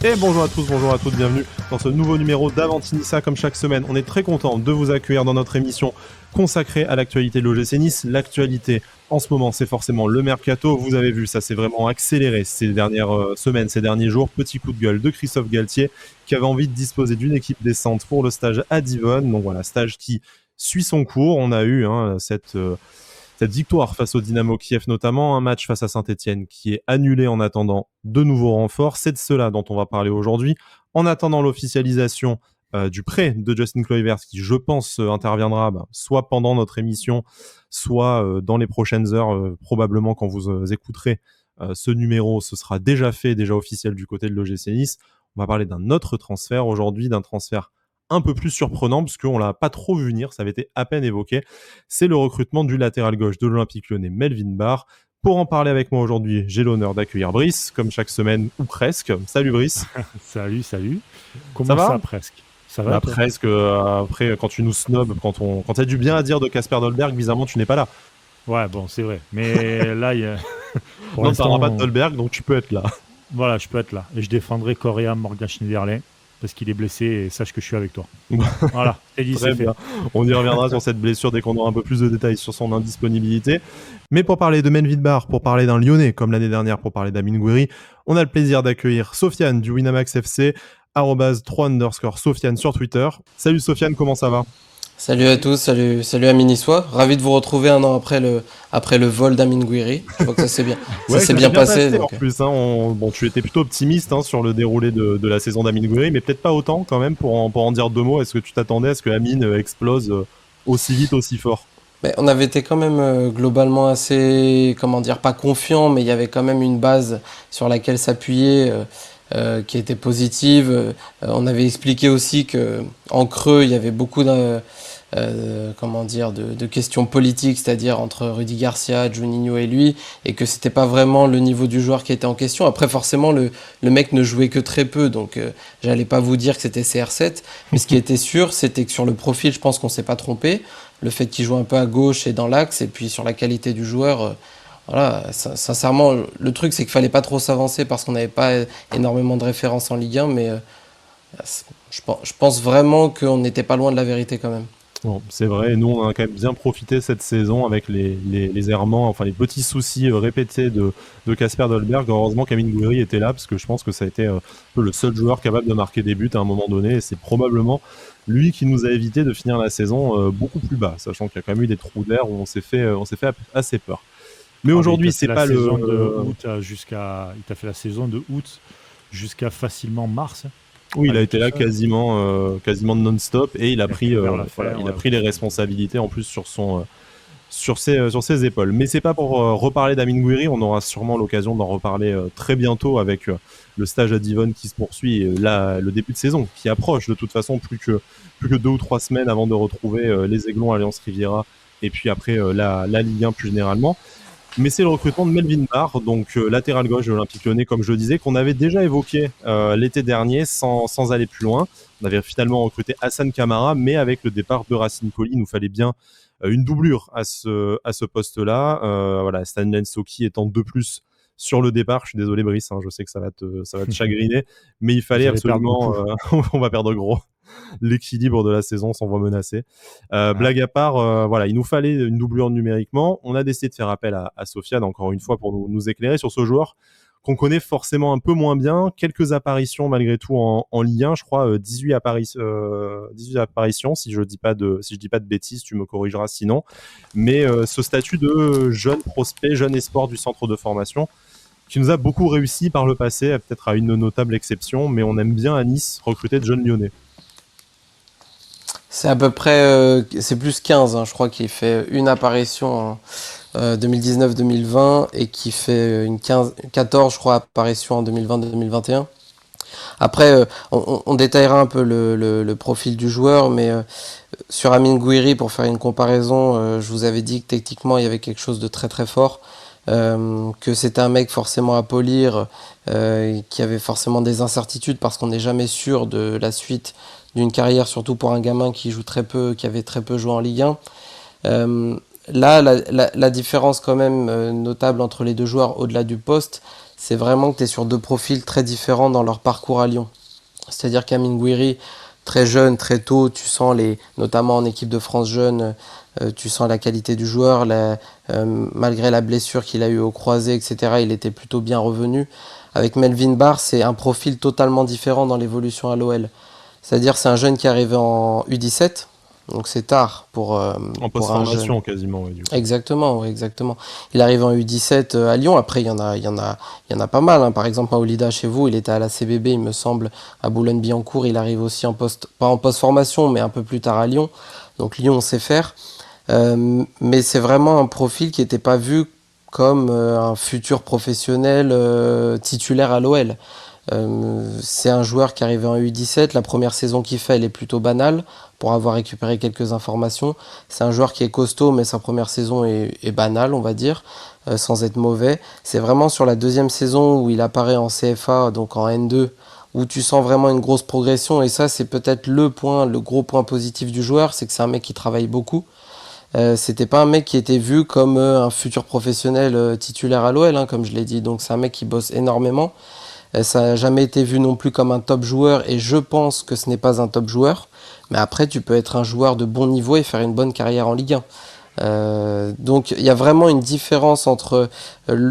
Et bonjour à tous, bonjour à toutes, bienvenue dans ce nouveau numéro d'Avantinissa. Comme chaque semaine, on est très content de vous accueillir dans notre émission consacrée à l'actualité de l'OGC Nice. L'actualité en ce moment, c'est forcément le mercato. Vous avez vu, ça s'est vraiment accéléré ces dernières semaines, ces derniers jours. Petit coup de gueule de Christophe Galtier qui avait envie de disposer d'une équipe décente pour le stage à Divonne. Donc voilà, stage qui suit son cours. On a eu cette victoire face au Dynamo Kiev, notamment un match face à Saint-Etienne qui est annulé en attendant de nouveaux renforts. C'est de cela dont on va parler aujourd'hui. En attendant l'officialisation du prêt de Justin Kluivert, qui je pense interviendra soit pendant notre émission, soit dans les prochaines heures, probablement quand vous écouterez ce numéro, ce sera déjà fait, déjà officiel du côté de l'OGC Nice. On va parler d'un autre transfert aujourd'hui, d'un transfert un peu plus surprenant, parce qu'on l'a pas trop vu venir, ça avait été à peine évoqué. C'est le recrutement du latéral gauche de l'Olympique Lyonnais, Melvin Barr. Pour en parler avec moi aujourd'hui, j'ai l'honneur d'accueillir Brice, comme chaque semaine, ou presque. Salut Brice. Salut. Comment Ça va presque? Ça va toi? presque. Après, quand tu nous snobs, quand t'as du bien à dire de Casper Dolberg, bizarrement, tu n'es pas là. Ouais, bon, c'est vrai. Mais là, pour Non, tu l'instant, parleras pas de Dolberg, donc tu peux être là. voilà, je peux être là. Et je défendrai Correa Morgan Schneiderlin parce qu'il est blessé et sache que je suis avec toi. Voilà, c'est dit, Très c'est fait. bien. On y reviendra sur cette blessure dès qu'on aura un peu plus de détails sur son indisponibilité. Mais pour parler de Melvin Barr, pour parler d'un Lyonnais, comme l'année dernière pour parler d'Amine Gouiri, on a le plaisir d'accueillir Sofiane du Winamax FC, @3_Sofiane sur Twitter. Salut Sofiane, comment ça va? Salut à tous, salut Amin Niçois. Ravi de vous retrouver un an après le vol d'Amin Gouiri. Je crois que ça Ouais, s'est ça bien s'est bien passé. passé en Donc. plus. Bon, tu étais plutôt optimiste sur le déroulé de la saison d'Amine Gouiri, mais peut-être pas autant quand même pour en dire deux mots. Est-ce que tu t'attendais à ce que Amine explose aussi vite, aussi fort? Mais on avait été quand même globalement assez, comment dire, pas confiant, mais il y avait quand même une base sur laquelle s'appuyer qui était positive. On avait expliqué aussi que en creux, il y avait beaucoup comment dire, de questions politiques, c'est-à-dire entre Rudy Garcia, Juninho et lui, et que c'était pas vraiment le niveau du joueur qui était en question. Après, forcément, le mec ne jouait que très peu, donc j'allais pas vous dire que c'était CR7, mais ce qui était sûr, c'était que sur le profil, je pense qu'on s'est pas trompé. Le fait qu'il joue un peu à gauche et dans l'axe, et puis sur la qualité du joueur, voilà, sincèrement, le truc, c'est qu'il fallait pas trop s'avancer parce qu'on n'avait pas énormément de références en Ligue 1, mais je pense vraiment qu'on n'était pas loin de la vérité quand même. Bon, c'est vrai, nous on a quand même bien profité cette saison avec les errements, enfin les petits soucis répétés de Casper Dolberg. Heureusement qu'Amine Gouiri était là parce que je pense que ça a été un peu le seul joueur capable de marquer des buts à un moment donné et c'est probablement lui qui nous a évité de finir la saison beaucoup plus bas, sachant qu'il y a quand même eu des trous d'air où on s'est fait assez peur. Mais Ah, mais aujourd'hui, c'est pas le. il t'a fait la saison de août jusqu'à facilement mars. Oui, il a Allez, été tout là seul. quasiment non-stop et il a pris, Vers la fin, voilà, il a ouais, pris ok. les responsabilités en plus sur ses épaules. Mais c'est pas pour reparler d'Amine Gouiri, on aura sûrement l'occasion d'en reparler très bientôt avec le stage à Divonne qui se poursuit, là, le début de saison qui approche de toute façon plus que 2 ou 3 semaines avant de retrouver les Aiglons, Alliance Riviera et puis après la Ligue 1 plus généralement. Mais c'est le recrutement de Melvin Barr, donc latéral gauche de l'Olympique Lyonnais, comme je le disais, qu'on avait déjà évoqué l'été dernier sans aller plus loin. On avait finalement recruté Hassan Kamara, mais avec le départ de Racine Colli, il nous fallait bien une doublure à ce poste-là. Voilà, Stanley Nsoki étant de plus sur le départ. Je suis désolé Brice, je sais que ça va te chagriner, mais il fallait Vous allez perdre absolument, beaucoup. on va perdre gros. L'équilibre de la saison s'en voit menacé. Ah, Blague à part, voilà, il nous fallait une doublure numériquement. On a décidé de faire appel à Sofiane encore une fois pour nous éclairer sur ce joueur qu'on connaît forcément un peu moins bien. Quelques apparitions malgré tout en Ligue 1, je crois 18 apparitions, si je dis pas de bêtises, tu me corrigeras sinon. Mais ce statut de jeune prospect, jeune espoir du centre de formation, qui nous a beaucoup réussi par le passé, peut-être à une notable exception, mais on aime bien à Nice recruter de jeunes Lyonnais. C'est à peu près, c'est plus 15, hein, je crois qu'il fait une apparition en 2019-2020 et qui fait 14, je crois, apparitions en 2020-2021. Après, on détaillera un peu le profil du joueur, mais sur Amine Gouiri, pour faire une comparaison, je vous avais dit que techniquement il y avait quelque chose de très très fort, que c'était un mec forcément à polir, qui avait forcément des incertitudes parce qu'on n'est jamais sûr de la suite d'une carrière, surtout pour un gamin qui joue très peu, qui avait très peu joué en Ligue 1. Là, la différence quand même notable entre les deux joueurs au-delà du poste, c'est vraiment que tu es sur deux profils très différents dans leur parcours à Lyon. C'est-à-dire qu'Amine Gouiri, très jeune, très tôt, tu sens notamment en équipe de France jeune, tu sens la qualité du joueur, malgré la blessure qu'il a eue au croisé, etc., il était plutôt bien revenu. Avec Melvin Barr, c'est un profil totalement différent dans l'évolution à l'OL. C'est-à-dire c'est un jeune qui est arrivé en U17, donc c'est tard pour un jeune. Post-formation quasiment, ouais, du coup. Exactement, ouais, exactement. Il arrive en U17 à Lyon. Après, il y en a pas mal, hein. Par exemple, Maolida chez vous, il était à la CBB, il me semble, à Boulogne-Billancourt. Il arrive aussi pas en post-formation, mais un peu plus tard à Lyon. Donc Lyon, on sait faire. Mais c'est vraiment un profil qui n'était pas vu comme un futur professionnel titulaire à l'OL. C'est un joueur qui arrive en U17. La première saison qu'il fait, elle est plutôt banale pour avoir récupéré quelques informations. C'est un joueur qui est costaud, mais sa première saison est banale, on va dire, sans être mauvais. C'est vraiment sur la deuxième saison où il apparaît en CFA, donc en N2, où tu sens vraiment une grosse progression. Et ça, c'est peut-être le gros point positif du joueur, c'est que c'est un mec qui travaille beaucoup. C'était pas un mec qui était vu comme un futur professionnel titulaire à l'OL, hein, comme je l'ai dit. Donc c'est un mec qui bosse énormément. Ça n'a jamais été vu non plus comme un top joueur et je pense que ce n'est pas un top joueur. Mais après, tu peux être un joueur de bon niveau et faire une bonne carrière en Ligue 1. Donc il y a vraiment une différence entre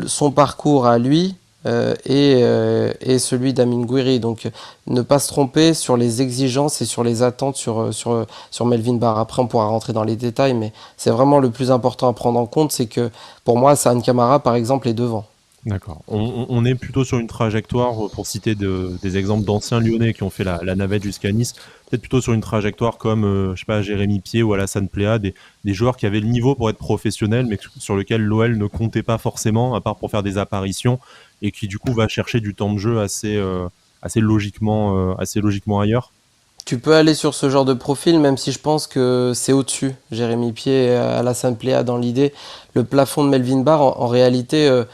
son parcours à lui et celui d'Amine Gouiri. Donc ne pas se tromper sur les exigences et sur les attentes sur Melvin Barr. Après, on pourra rentrer dans les détails, mais c'est vraiment le plus important à prendre en compte, c'est que pour moi, Sane Camara, par exemple, est devant. D'accord. On est plutôt sur une trajectoire, pour citer des exemples d'anciens Lyonnais qui ont fait la navette jusqu'à Nice, peut-être plutôt sur une trajectoire comme, je sais pas, Jérémy Pied ou Alassane Pléa, des joueurs qui avaient le niveau pour être professionnels, mais sur lesquels l'OL ne comptait pas forcément, à part pour faire des apparitions, et qui du coup va chercher du temps de jeu assez logiquement ailleurs. Tu peux aller sur ce genre de profil, même si je pense que c'est au-dessus. Jérémy Pied et Alassane Pléa dans l'idée. Le plafond de Melvin Barr, en réalité,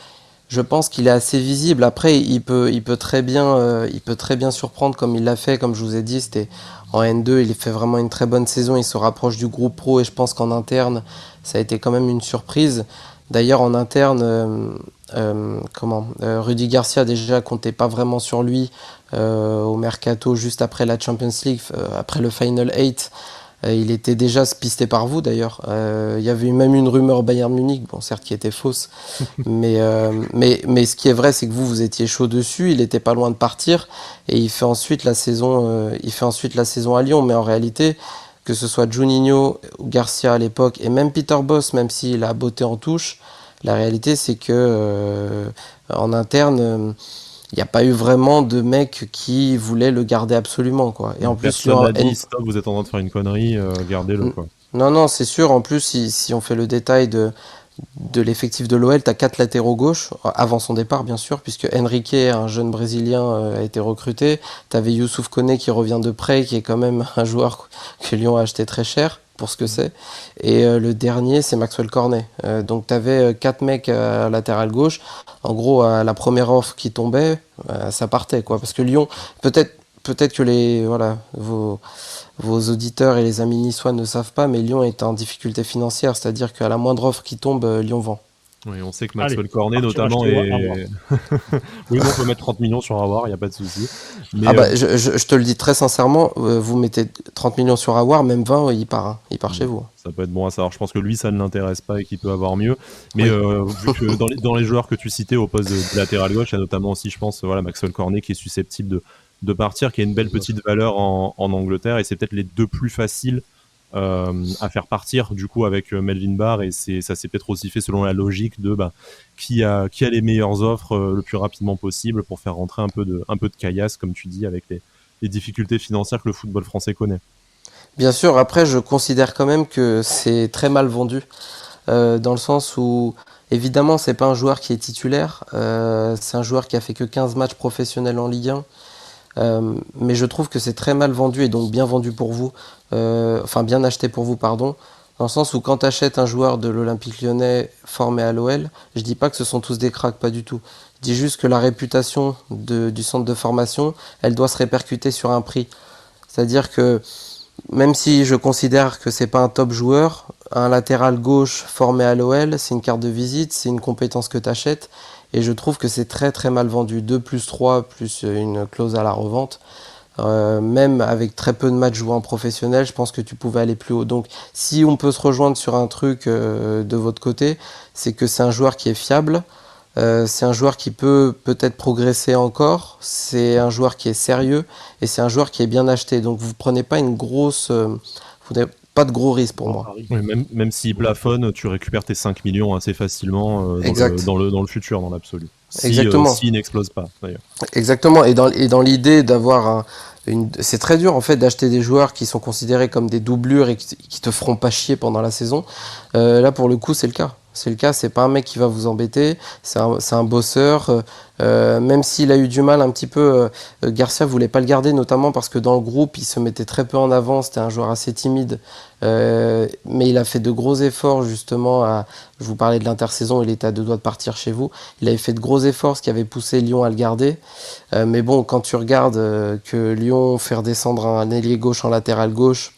je pense qu'il est assez visible. Après, il peut très bien surprendre comme il l'a fait. Comme je vous ai dit, c'était en N2, il fait vraiment une très bonne saison. Il se rapproche du groupe pro et je pense qu'en interne, ça a été quand même une surprise. D'ailleurs, en interne, Rudy Garcia déjà comptait pas vraiment sur lui au mercato juste après la Champions League, après le Final 8. Il était déjà pisté par vous d'ailleurs. Il y avait même une rumeur Bayern Munich, bon certes qui était fausse, mais ce qui est vrai c'est que vous étiez chaud dessus. Il était pas loin de partir et il fait ensuite la saison à Lyon. Mais en réalité, que ce soit Juninho ou Garcia à l'époque et même Peter Bosz, même s'il a botté en touche, la réalité c'est que en interne il n'y a pas eu vraiment de mec qui voulait le garder absolument, quoi. Et en plus, Personne n'a dit stop, vous êtes en train de faire une connerie, gardez-le, quoi. Non, c'est sûr. En plus, si on fait le détail de l'effectif de l'OL, tu as 4 latéraux gauche, avant son départ, bien sûr, puisque Henrique, un jeune Brésilien, a été recruté. Tu avais Youssouf Koné qui revient de prêt, qui est quand même un joueur que Lyon a acheté très cher pour ce que c'est. Et le dernier, c'est Maxwell Cornet. Donc tu avais 4 mecs à latéral gauche. En gros, à la première offre qui tombait, ça partait, quoi. Parce que Lyon, peut-être que vos auditeurs et les amis niçois ne savent pas, mais Lyon est en difficulté financière, c'est-à-dire qu'à la moindre offre qui tombe, Lyon vend. Oui, on sait que Maxwell Cornet notamment est... Oui, on peut mettre 30 millions sur Aouar, il n'y a pas de souci. Mais je te le dis très sincèrement, vous mettez 30 millions sur Aouar, même 20, il part chez vous. Ça peut être bon à savoir. Je pense que lui, ça ne l'intéresse pas et qu'il peut avoir mieux. Mais vu que dans les joueurs que tu citais au poste de latéral gauche, il y a notamment aussi, je pense, Maxwell Cornet qui est susceptible de partir, qui a une belle petite valeur en Angleterre, et c'est peut-être les deux plus faciles à faire partir du coup avec Melvin Barr, et ça s'est peut-être aussi fait selon la logique de qui a les meilleures offres le plus rapidement possible pour faire rentrer un peu de caillasse, comme tu dis, avec les difficultés financières que le football français connaît. Bien sûr, après je considère quand même que c'est très mal vendu, dans le sens où évidemment c'est pas un joueur qui est titulaire, c'est un joueur qui a fait que 15 matchs professionnels en Ligue 1. Mais je trouve que c'est très mal vendu et donc bien vendu pour vous, bien acheté pour vous, pardon, dans le sens où quand tu achètes un joueur de l'Olympique Lyonnais formé à l'OL, je dis pas que ce sont tous des cracks, pas du tout. Je dis juste que la réputation du centre de formation, elle doit se répercuter sur un prix. C'est-à-dire que même si je considère que c'est pas un top joueur, un latéral gauche formé à l'OL, c'est une carte de visite, c'est une compétence que tu achètes. et je trouve que c'est très très mal vendu. 2+3 plus une clause à la revente. Même avec très peu de matchs joués en professionnel, je pense que tu pouvais aller plus haut. Donc si on peut se rejoindre sur un truc de votre côté, c'est que c'est un joueur qui est fiable, c'est un joueur qui peut peut-être progresser encore, c'est un joueur qui est sérieux et c'est un joueur qui est bien acheté. Donc vous prenez pas une grosse, vous n'avez pas de gros risques pour moi. Oui, même s'il plafonne, tu récupères tes 5 millions assez facilement Exact. dans le futur, dans l'absolu. Exactement. S'il n'explose pas, d'ailleurs. Exactement. Et dans l'idée d'avoir c'est très dur en fait d'acheter des joueurs qui sont considérés comme des doublures et qui te feront pas chier pendant la saison. Là pour le coup c'est le cas. C'est le cas, c'est pas un mec qui va vous embêter, c'est un bosseur. Même s'il a eu du mal un petit peu, Garcia voulait pas le garder, notamment parce que dans le groupe il se mettait très peu en avant, c'était un joueur assez timide. Mais il a fait de gros efforts justement. Je vous parlais de l'intersaison, il était à 2 doigts de partir chez vous. Il avait fait de gros efforts, ce qui avait poussé Lyon à le garder. Mais bon, quand tu regardes que Lyon fait redescendre un ailier gauche en latéral gauche,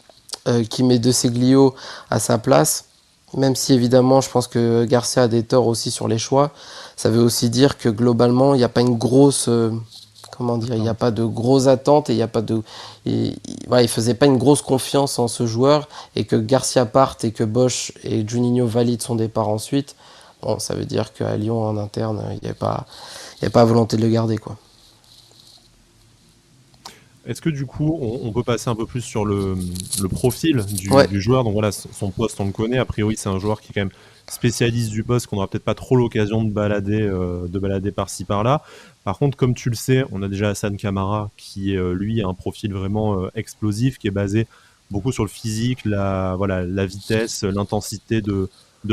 qui met De Seglio à sa place, même si évidemment je pense que Garcia a des torts aussi sur les choix, ça veut aussi dire que globalement il n'y a pas une grosse, comment dire, il n'y a pas de grosses attentes et il n'y a pas de, voilà, il faisait pas une grosse confiance en ce joueur, et que Garcia parte et que Bosch et Juninho valident son départ ensuite. Bon, ça veut dire qu'à Lyon en interne il n'y a pas volonté de le garder, quoi. Est-ce que du coup, on peut passer un peu plus sur le profil Ouais. du joueur? Donc voilà, son poste, on le connaît. A priori, c'est un joueur qui est quand même spécialiste du poste, qu'on n'aura peut-être pas trop l'occasion de balader par-ci par-là. Par contre, comme tu le sais, on a déjà Hassan Kamara qui, lui, a un profil vraiment explosif, qui est basé beaucoup sur le physique, la vitesse, l'intensité de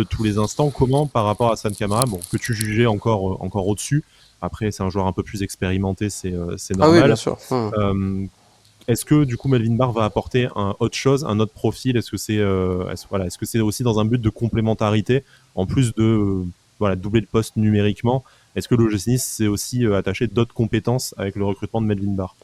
tous les instants. Comment, par rapport à Hassan Kamara, bon, que tu jugeais encore au-dessus, après, c'est un joueur un peu plus expérimenté, c'est Ah oui, bien normal. sûr. Est-ce que du coup Melvin Barr va apporter autre chose, un autre profil? Est-ce que c'est aussi dans un but de complémentarité, en plus de doubler le poste numériquement? Est-ce que l'OGC Nice s'est aussi attaché d'autres compétences avec le recrutement de Melvin Barr?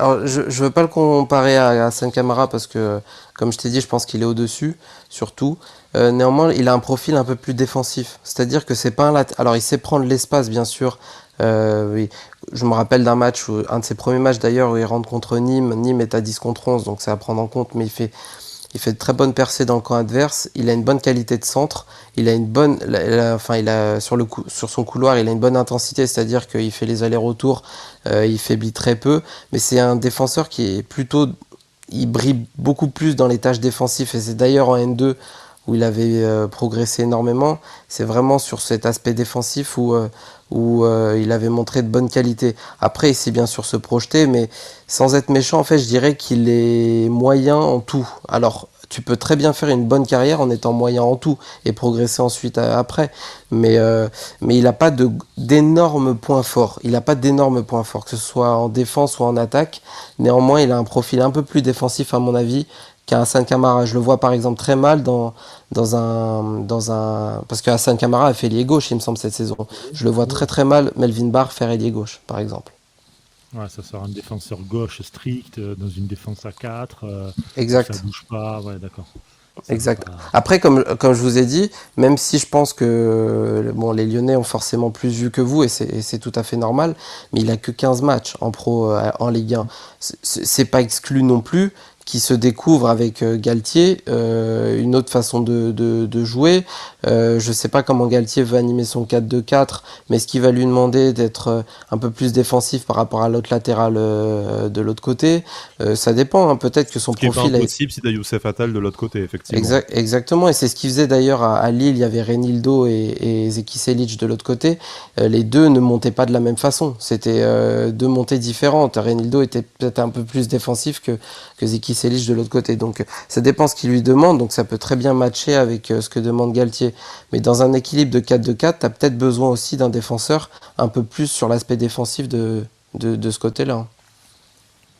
Alors, je veux pas le comparer à Hassan Kamara parce que, comme je t'ai dit, je pense qu'il est au-dessus, surtout. Néanmoins, il a un profil un peu plus défensif. C'est-à-dire que c'est pas alors, il sait prendre l'espace, bien sûr. Oui. Je me rappelle d'un match, un de ses premiers matchs d'ailleurs, où il rentre contre Nîmes. Nîmes est à 10 contre 11, donc c'est à prendre en compte, mais il fait de très bonnes percées dans le camp adverse. Il a une bonne qualité de centre. Il a une bonne, sur son couloir, il a une bonne intensité, c'est-à-dire qu'il fait les allers-retours, il faiblit très peu. Mais c'est un défenseur qui est plutôt, il brille beaucoup plus dans les tâches défensives. Et c'est d'ailleurs en N2 où il avait progressé énormément. C'est vraiment sur cet aspect défensif où il avait montré de bonnes qualités. Après, il sait bien sûr se projeter, mais sans être méchant, en fait, je dirais qu'il est moyen en tout. Alors, tu peux très bien faire une bonne carrière en étant moyen en tout et progresser ensuite après, mais il n'a pas d'énormes points forts. Il n'a pas d'énormes points forts, que ce soit en défense ou en attaque. Néanmoins, il a un profil un peu plus défensif, à mon avis, qu'un Hassan Kamara. Je le vois par exemple très mal parce que Hassan Kamara a fait ailier gauche, il me semble, cette saison. Je le vois très très mal Melvin Barr faire ailier gauche, par exemple. Ouais, ça sera un défenseur gauche strict, dans une défense à 4, Exact. ça bouge pas, ouais, d'accord. Exact. Après, comme je vous ai dit, même si je pense que bon, les Lyonnais ont forcément plus vu que vous, et c'est tout à fait normal, mais il a que 15 matchs en pro en Ligue 1. C'est pas exclu non plus qui se découvre avec Galtier une autre façon de jouer. Je sais pas comment Galtier veut animer son 4-2-4, mais est-ce qu'il va lui demander d'être un peu plus défensif par rapport à l'autre latéral de l'autre côté? Ça dépend, hein. Peut-être que son Ce qui est pas profil impossible si t'as Youssef Attal de l'autre côté, effectivement. Exactement, et c'est ce qu'il faisait d'ailleurs à Lille. Il y avait Renildo et Zeki Selic de l'autre côté. Les deux ne montaient pas de la même façon. C'était deux montées différentes. Renildo était peut-être un peu plus défensif que Zeki Selic de l'autre côté. Donc ça dépend ce qu'il lui demande. Donc ça peut très bien matcher avec ce que demande Galtier. Mais dans un équilibre de 4-2-4, tu as peut-être besoin aussi d'un défenseur un peu plus sur l'aspect défensif de ce côté-là.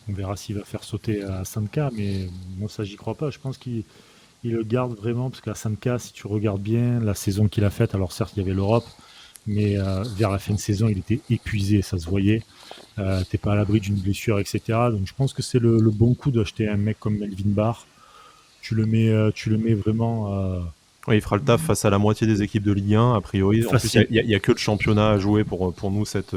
On verra s'il va faire sauter à 5K, mais moi ça j'y crois pas. Je pense qu'il le garde vraiment, parce qu'à 5K, si tu regardes bien la saison qu'il a faite, alors certes il y avait l'Europe, mais vers la fin de saison il était épuisé, ça se voyait. T'es pas à l'abri d'une blessure, etc. Donc je pense que c'est le bon coup d'acheter un mec comme Melvin Barr. Tu le mets vraiment Ouais, il fera le taf face à la moitié des équipes de Ligue 1, a priori. En plus, Facile. il y a que le championnat à jouer pour nous cette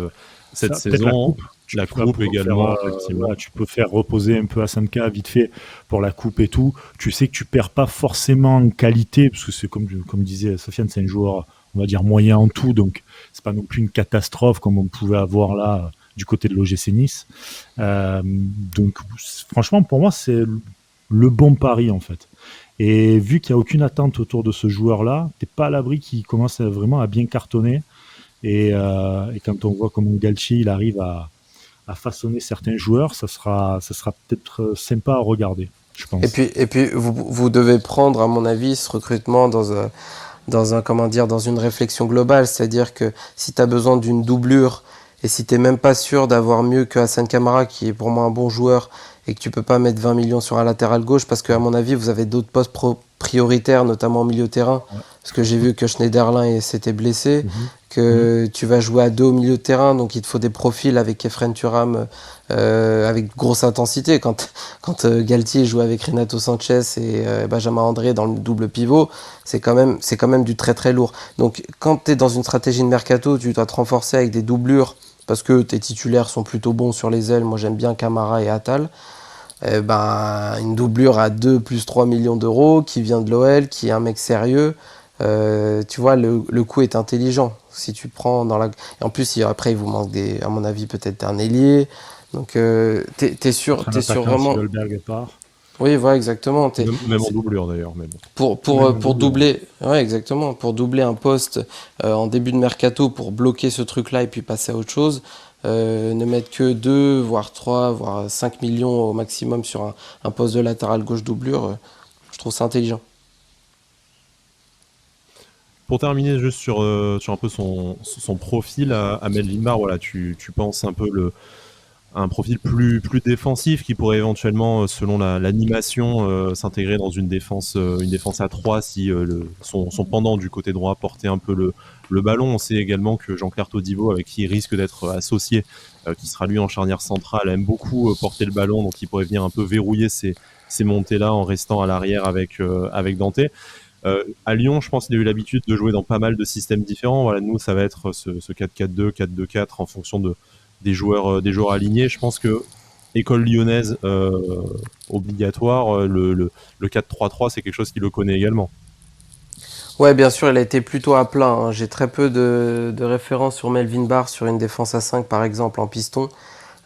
Ça, peut-être la saison. coupe. Tu La vas coupe pouvoir faire, également, effectivement. voilà, tu peux faire reposer un peu Asanka vite fait pour la coupe et tout. Tu sais que tu perds pas forcément en qualité, parce que c'est comme disait Sofiane, c'est un joueur, on va dire, moyen en tout, donc c'est pas non plus une catastrophe comme on pouvait avoir là du côté de l'OGC Nice. Donc franchement, pour moi, c'est le bon pari en fait. Et vu qu'il n'y a aucune attente autour de ce joueur-là, t'es pas à l'abri qu'il commence vraiment à bien cartonner. Et quand on voit comment Galtier il arrive à façonner certains joueurs, ça sera peut-être sympa à regarder, je pense. Et puis vous devez prendre, à mon avis, ce recrutement comment dire, dans une réflexion globale. C'est-à-dire que si tu as besoin d'une doublure et si t'es même pas sûr d'avoir mieux que Hassan Kamara, qui est pour moi un bon joueur, et que tu peux pas mettre 20 millions sur un latéral gauche, parce qu'à mon avis, vous avez d'autres postes prioritaires, notamment au milieu de terrain, Ouais. parce que j'ai vu que Schneiderlin s'était blessé, Mhm. que tu vas jouer à deux au milieu de terrain, donc il te faut des profils avec Efren Thuram, avec grosse intensité. Quand Galtier joue avec Renato Sanchez et Benjamin André dans le double pivot, c'est quand même du très très lourd. Donc quand tu es dans une stratégie de mercato, tu dois te renforcer avec des doublures, parce que tes titulaires sont plutôt bons sur les ailes. Moi j'aime bien Camara et Attal. Une doublure à 2 plus 3 millions d'euros qui vient de l'OL, qui est un mec sérieux. Tu vois, le coup est intelligent. Si tu prends dans la... Et en plus, après, il vous manque à mon avis, peut-être un ailier. Donc, Peut-être un t'es sûr attaquant si vraiment. Dolberg part. Oui, voilà, exactement. Même en doublure d'ailleurs. Mais bon. Même un Pour double. doubler, ouais, exactement. Pour doubler un poste en début de mercato, pour bloquer ce truc-là et puis passer à autre chose, ne mettre que 2, voire 3, voire 5 millions au maximum sur un poste de latéral gauche doublure, je trouve ça intelligent. Pour terminer juste sur un peu son profil à Melvin Barr, voilà, tu penses un peu un profil plus défensif qui pourrait éventuellement, selon l'animation, s'intégrer dans une défense à 3 si son pendant du côté droit portait un peu le ballon. On sait également que Jean-Claire Todibo, avec qui il risque d'être associé, qui sera lui en charnière centrale, aime beaucoup porter le ballon, donc il pourrait venir un peu verrouiller ces montées-là en restant à l'arrière avec Dante. À Lyon, je pense qu'il a eu l'habitude de jouer dans pas mal de systèmes différents. Voilà, nous, ça va être ce 4-4-2, 4-2-4 en fonction des joueurs alignés. Je pense que école lyonnaise obligatoire, le 4-3-3, c'est quelque chose qu'il le connaît également. Ouais, bien sûr, il a été plutôt à plat, hein. J'ai très peu de références sur Melvin Barr sur une défense à 5, par exemple, en piston.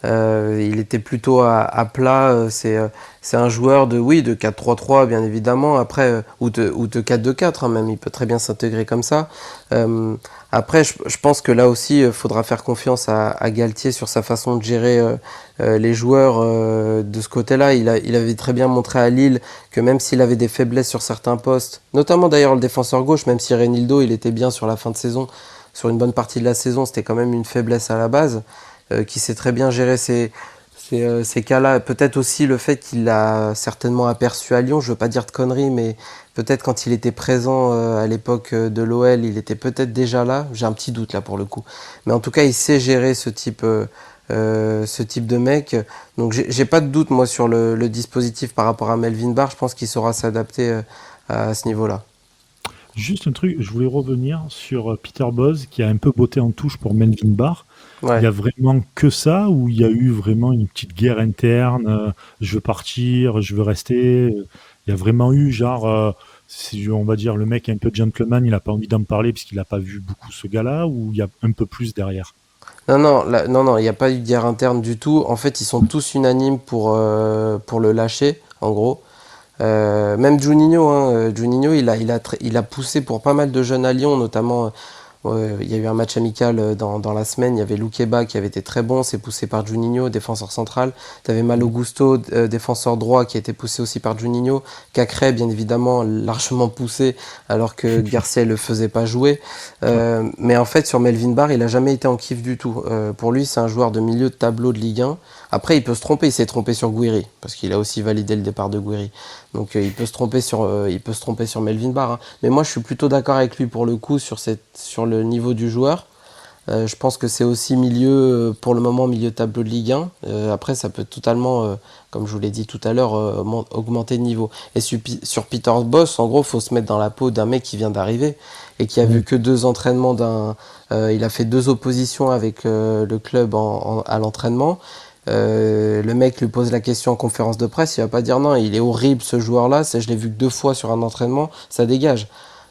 Il était plutôt à plat. C'est un joueur de 4-3-3, bien évidemment. Après, ou de 4-2-4, hein, même. Il peut très bien s'intégrer comme ça. Euh, Après, je pense que là aussi, il faudra faire confiance à Galtier sur sa façon de gérer les joueurs de ce côté-là. Il avait très bien montré à Lille que même s'il avait des faiblesses sur certains postes, notamment d'ailleurs le défenseur gauche, même si Renildo, il était bien sur la fin de saison, sur une bonne partie de la saison, c'était quand même une faiblesse à la base, qui sait très bien gérer ces cas-là. Peut-être aussi le fait qu'il l'a certainement aperçu à Lyon, je veux pas dire de conneries, mais peut-être quand il était présent à l'époque de l'OL, il était peut-être déjà là. J'ai un petit doute là pour le coup. Mais en tout cas, il sait gérer ce type de mec. Donc j'ai pas de doute moi sur le dispositif par rapport à Melvin Barr. Je pense qu'il saura s'adapter à ce niveau-là. Juste un truc, je voulais revenir sur Peter Bosz qui a un peu botté en touche pour Melvin Barr. Il y Ouais. a vraiment que ça ou il y a eu vraiment une petite guerre interne, je veux partir, je veux rester. Il y a vraiment eu genre, on va dire le mec est un peu gentleman, il n'a pas envie d'en parler parce qu'il n'a pas vu beaucoup ce gars-là ou il y a un peu plus derrière. Non, non, non, il n'y a pas eu de guerre interne du tout. En fait, ils sont tous unanimes pour le lâcher, en gros. Même Juninho, hein, Juninho, il a poussé pour pas mal de jeunes à Lyon, notamment. Ouais, il y a eu un match amical dans la semaine. Il y avait Loukeba qui avait été très bon, c'est poussé par Juninho, défenseur central. Tu avais Malo Mhm. Gusto, défenseur droit, qui a été poussé aussi par Juninho. Cacré, bien évidemment, largement poussé, alors que Garcia le faisait pas jouer. Ouais. Mais en fait, sur Melvin Barr, il a jamais été en kiff du tout. Pour lui, c'est un joueur de milieu de tableau de Ligue 1. Après, il peut se tromper. Il s'est trompé sur Guiri, parce qu'il a aussi validé le départ de Guiri. Donc, il peut se tromper sur Melvin Barr, hein. Mais moi, je suis plutôt d'accord avec lui pour le coup sur le niveau du joueur. Je pense que c'est aussi milieu, pour le moment, milieu de tableau de Ligue 1. Après, ça peut totalement, comme je vous l'ai dit tout à l'heure, augmenter de niveau. Et sur Peter Bosz, en gros, faut se mettre dans la peau d'un mec qui vient d'arriver et qui a vu que 2 entraînements il a fait 2 oppositions avec le club à l'entraînement. Le mec lui pose la question en conférence de presse, il va pas dire non, il est horrible ce joueur-là, je l'ai vu que 2 fois sur un entraînement, ça dégage.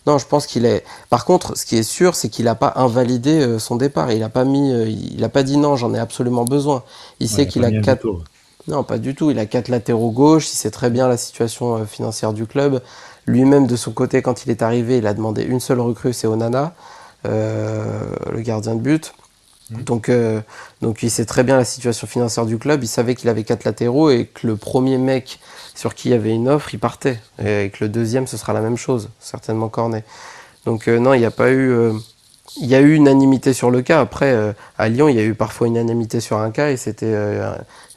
Non, je pense qu'il est. Par contre, ce qui est sûr, c'est qu'il n'a pas invalidé son départ. Il a pas dit non, j'en ai absolument besoin. Il Ouais, sait il a qu'il pas a mis un 4. veto. Non, pas du tout. Il a 4 latéraux gauche. Il sait très bien la situation financière du club. Lui-même, de son côté, quand il est arrivé, il a demandé une seule recrue, c'est Onana, le gardien de but. Mhm. Donc il sait très bien la situation financière du club. Il savait qu'il avait 4 latéraux et que le premier mec sur qui il y avait une offre, il partait. Et que le deuxième, ce sera la même chose, certainement Cornet. Donc non, il n'y a pas eu. Il y a eu unanimité sur le cas. Après, à Lyon, il y a eu parfois unanimité sur un cas et c'était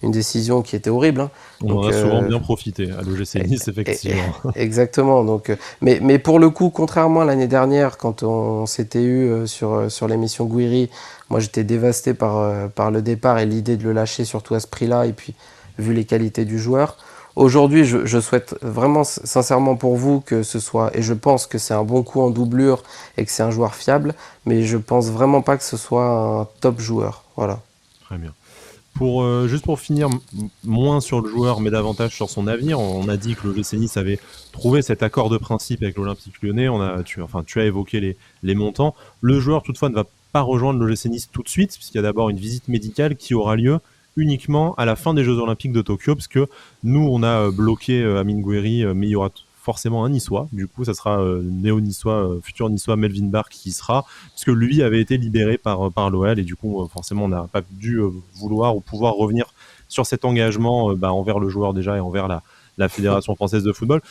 une décision qui était horrible. Hein. On en Donc, a souvent bien profité à l'OGC Nice, effectivement. exactement. Donc, mais pour le coup, contrairement à l'année dernière, quand on s'était eu sur l'émission Gouiri, moi j'étais dévasté par le départ et l'idée de le lâcher, surtout à ce prix-là, et puis vu les qualités du joueur. Aujourd'hui, je souhaite vraiment sincèrement pour vous que ce soit, et je pense que c'est un bon coup en doublure et que c'est un joueur fiable, mais je pense vraiment pas que ce soit un top joueur. Voilà. Très bien. Juste pour finir, moins sur le joueur, mais davantage sur son avenir, on a dit que l'OGC Nice avait trouvé cet accord de principe avec l'Olympique Lyonnais. Tu as évoqué les montants. Le joueur, toutefois, ne va pas rejoindre l'OGC Nice tout de suite, puisqu'il y a d'abord une visite médicale qui aura lieu uniquement à la fin des Jeux Olympiques de Tokyo, parce que nous, on a bloqué Amine Gouiri, mais il y aura forcément un Niçois. Du coup, ça sera néo-Niçois, futur Niçois Melvin Barr qui y sera, puisque lui avait été libéré par l'OL, et du coup, forcément, on n'a pas dû vouloir ou pouvoir revenir sur cet engagement envers le joueur déjà et envers la Fédération française de football.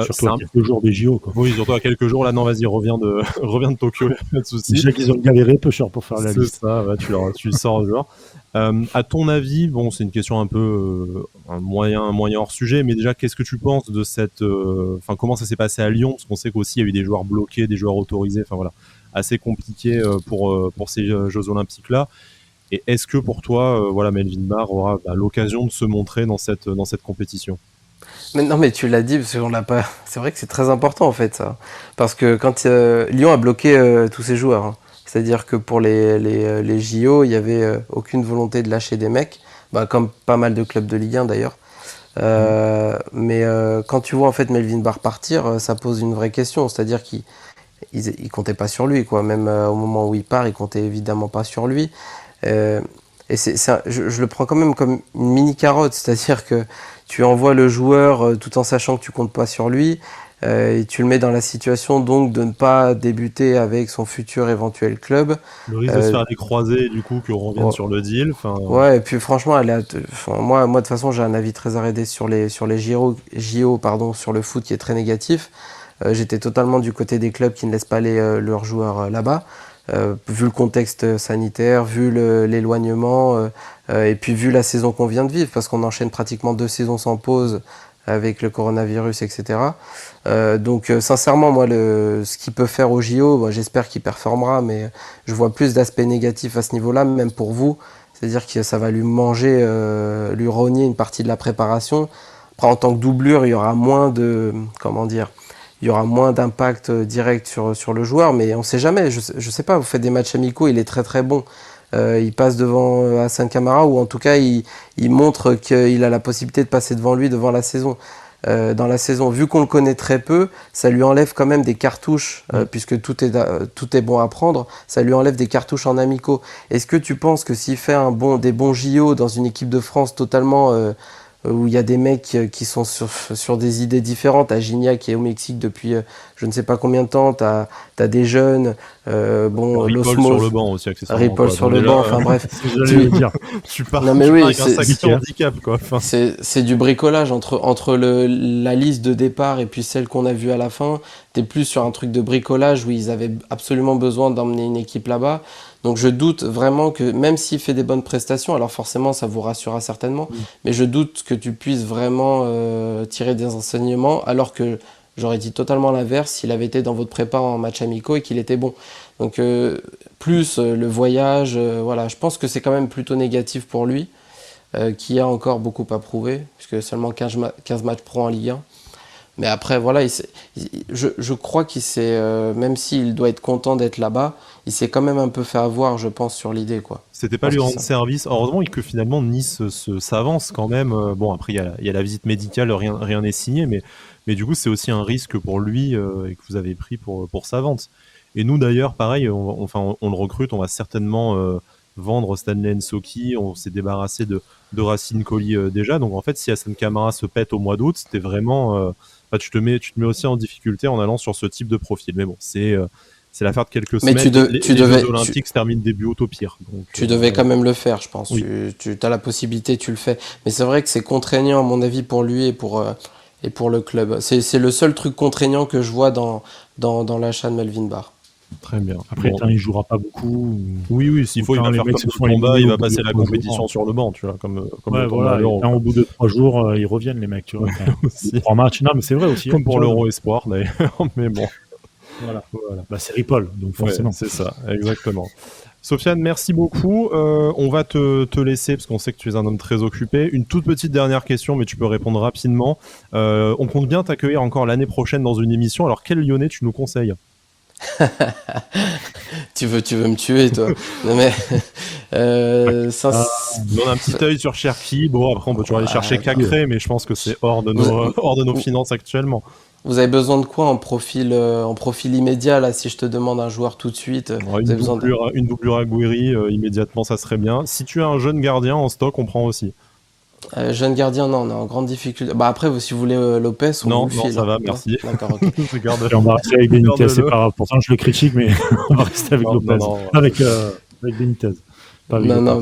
Surtout à quelques jours des JO, quoi. Oui, surtout à quelques jours. Là, non, vas-y, reviens de Tokyo, pas de souci. Déjà qu'ils ont galéré, peu cher pour faire la liste. C'est ça, tu sors au joueur. À ton avis, bon, c'est une question un peu un moyen hors sujet, mais déjà, qu'est-ce que tu penses de cette, comment ça s'est passé à Lyon, parce qu'on sait qu'aussi il y a eu des joueurs bloqués, des joueurs autorisés, voilà, assez compliqué pour ces Jeux Olympiques là. Et est-ce que pour toi, Melvin Barr aura l'occasion de se montrer dans cette compétition? Mais non, mais tu l'as dit, parce qu'on l'a pas. C'est vrai que c'est très important en fait, ça. Parce que quand Lyon a bloqué tous ses joueurs, hein. C'est-à-dire que pour les JO, il n'y avait aucune volonté de lâcher des mecs, comme pas mal de clubs de Ligue 1 d'ailleurs. Mais quand tu vois en fait Melvin Barr partir, ça pose une vraie question. C'est-à-dire qu'ils comptaient pas sur lui, quoi. Même au moment où il part, ils comptaient évidemment pas sur lui. Et je le prends quand même comme une mini carotte, c'est-à-dire que tu envoies le joueur tout en sachant que tu comptes pas sur lui, et tu le mets dans la situation donc de ne pas débuter avec son futur éventuel club. Le risque de se faire des croisés, du coup, qu'on revienne Ouais, sur le deal. ouais, et puis franchement, moi de toute façon, j'ai un avis très arrêté sur les JO, pardon, sur le foot qui est très négatif. J'étais totalement du côté des clubs qui ne laissent pas leurs joueurs là-bas. Vu le contexte sanitaire, vu l'éloignement, et puis vu la saison qu'on vient de vivre, parce qu'on enchaîne pratiquement 2 saisons sans pause avec le coronavirus, etc. Donc sincèrement, moi, ce qu'il peut faire au JO, j'espère qu'il performera, mais je vois plus d'aspects négatifs à ce niveau-là, même pour vous. C'est-à-dire que ça va lui manger, lui rogner une partie de la préparation. Après, en tant que doublure, il y aura moins de, comment dire, il y aura moins d'impact direct sur le joueur, mais on ne sait jamais. Je sais pas, vous faites des matchs amicaux, il est très très bon. Il passe devant Hassan Camara, ou en tout cas, il montre qu'il a la possibilité de passer devant lui dans la saison. Vu qu'on le connaît très peu, ça lui enlève quand même des cartouches, puisque tout est bon à prendre, ça lui enlève des cartouches en amicaux. Est-ce que tu penses que s'il fait des bons JO dans une équipe de France totalement où il y a des mecs qui sont sur des idées différentes, à Gignac qui est au Mexique depuis je ne sais pas combien de temps, t'as des jeunes, Ripoll sur le banc aussi, accessoirement. Ripoll sur le banc, enfin bref. Tu pars Non, mais oui, avec un sacré handicap, quoi. C'est du bricolage entre la liste de départ et puis celle qu'on a vue à la fin. T'es plus sur un truc de bricolage où ils avaient absolument besoin d'emmener une équipe là-bas. Donc je doute vraiment que, même s'il fait des bonnes prestations, alors forcément ça vous rassurera certainement, mais je doute que tu puisses vraiment tirer des enseignements, alors que J'aurais dit totalement l'inverse s'il avait été dans votre prépa en match amicaux et qu'il était bon. Donc, plus le voyage, voilà, je pense que c'est quand même plutôt négatif pour lui, qui a encore beaucoup à prouver, puisque seulement 15 matchs pro en Ligue 1. Mais après, voilà, je crois qu'il s'est, même s'il doit être content d'être là-bas, il s'est quand même un peu fait avoir, je pense, sur l'idée, quoi. C'était pas lui rendre service. Heureusement que finalement Nice s'avance quand même. Bon, après, il y a la visite médicale, rien n'est signé, mais du coup, c'est aussi un risque pour lui et que vous avez pris pour sa vente. Et nous, d'ailleurs, pareil, on le recrute, on va certainement vendre Stanley Nsoki. On s'est débarrassé de Racine Colli déjà. Donc, en fait, si Hassan Camara se pète au mois d'août, c'était vraiment... tu te mets aussi en difficulté en allant sur ce type de profil. Mais bon, c'est l'affaire de quelques semaines. Les Jeux Olympiques se terminent début août au pire. Donc, tu devais quand même le faire, je pense. Oui. Tu as la possibilité, tu le fais. Mais c'est vrai que c'est contraignant, à mon avis, pour lui et pour le club. C'est le seul truc contraignant que je vois dans l'achat de Melvin Barr. Très bien. Après, il jouera pas beaucoup. Oui, s'il faut, il va faire comme le combat, il va passer la compétition sur le banc, tu vois, comme ouais, voilà. Au bout de 3 jours, ils reviennent, les mecs, tu vois. 3 matchs. Non, mais c'est vrai aussi. Comme pour l'Euro Espoir, d'ailleurs. Mais bon. Voilà. Bah, c'est Ripoll, donc forcément. Ouais, c'est ça, exactement. Sofiane, merci beaucoup. On va te laisser parce qu'on sait que tu es un homme très occupé. Une toute petite dernière question, mais tu peux répondre rapidement. On compte bien t'accueillir encore l'année prochaine dans une émission. Alors, quel Lyonnais tu nous conseilles? Tu veux me tuer, toi. Non, mais on a un petit œil sur Cherki. Bon, après on peut toujours aller chercher Cacré, mais je pense que c'est hors de nos finances actuellement. Vous avez besoin de quoi en profil immédiat, là, si je te demande un joueur tout de suite? Une doublure à Gouiri, immédiatement, ça serait bien. Si tu as un jeune gardien en stock, on prend aussi. Jeune gardien, non, on est en grande difficulté. Bah après, si vous voulez Lopez, on vous le file. Non, ça va, merci. D'accord, ok. On va rester avec Benitez, c'est pas grave. Pourtant, je le critique, mais on va rester avec Lopez. Avec Benitez. Non,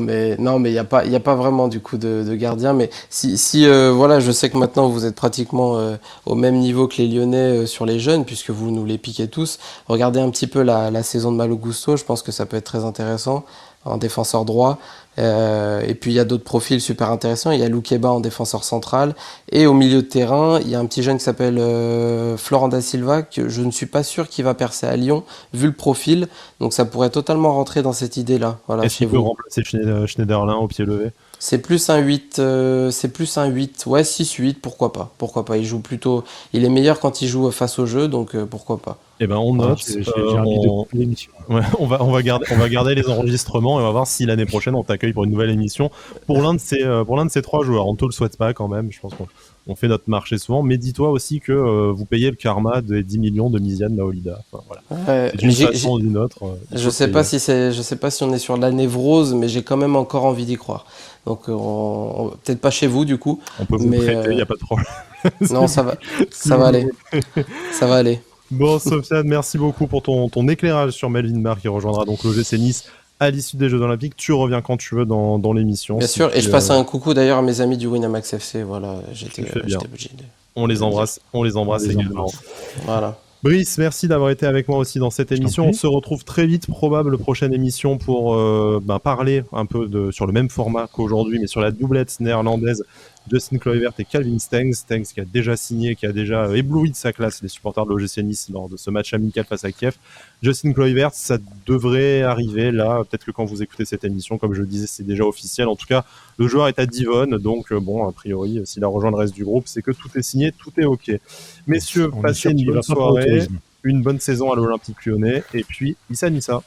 mais il y a pas vraiment du coup de gardien. Mais voilà, je sais que maintenant vous êtes pratiquement au même niveau que les Lyonnais sur les jeunes, puisque vous nous les piquez tous. Regardez un petit peu la saison de Malo Gusto, je pense que ça peut être très intéressant en défenseur droit. Et puis il y a d'autres profils super intéressants. Il y a Loukeba en défenseur central. Et au milieu de terrain, il y a un petit jeune qui s'appelle Florent da Silva, que je ne suis pas sûr qu'il va percer à Lyon, vu le profil. Donc ça pourrait totalement rentrer dans cette idée-là. Voilà, est-ce qu'il peut remplacer Schneiderlin au pied levé? C'est plus un 8, ouais, 6-8, pourquoi pas. Il joue plutôt, il est meilleur quand il joue face au jeu, donc pourquoi pas. Eh ben on note. On va garder les enregistrements et on va voir si l'année prochaine on t'accueille pour une nouvelle émission pour l'un de ces 3 joueurs. On te le souhaite pas quand même. Je pense qu'on fait notre marché souvent. Mais dis-toi aussi que vous payez le karma des 10 millions de Misiane Maolida. Enfin, voilà. C'est une façon ou d'une autre. Je sais pas si on est sur de la névrose, mais j'ai quand même encore envie d'y croire. Donc peut-être pas chez vous du coup. On peut vous prêter, il n'y a pas de problème. Non, ça va aller. Ça va aller. Bon, Sofiane, merci beaucoup pour ton éclairage sur Melvin Barr qui rejoindra donc l'OGC Nice à l'issue des Jeux Olympiques. Tu reviens quand tu veux dans l'émission. Bien sûr, et je passe un coucou d'ailleurs à mes amis du Winamax FC. Voilà, j'étais obligé de... On les embrasse également. Voilà. Brice, merci d'avoir été avec moi aussi dans cette émission. On se retrouve très vite, probable prochaine émission pour parler un peu sur le même format qu'aujourd'hui, mais sur la doublette néerlandaise Justin Kluivert et Calvin Stengs. Stengs qui a déjà signé, qui a déjà ébloui de sa classe les supporters de l'OGC Nice lors de ce match amical face à Kiev. Justin Kluivert, ça devrait arriver là. Peut-être que quand vous écoutez cette émission, comme je le disais, c'est déjà officiel. En tout cas, le joueur est à Divonne, donc a priori, s'il a rejoint le reste du groupe, c'est que tout est signé, tout est OK. Messieurs, passez une bonne soirée, une bonne saison à l'Olympique Lyonnais, et puis Issa Nissa.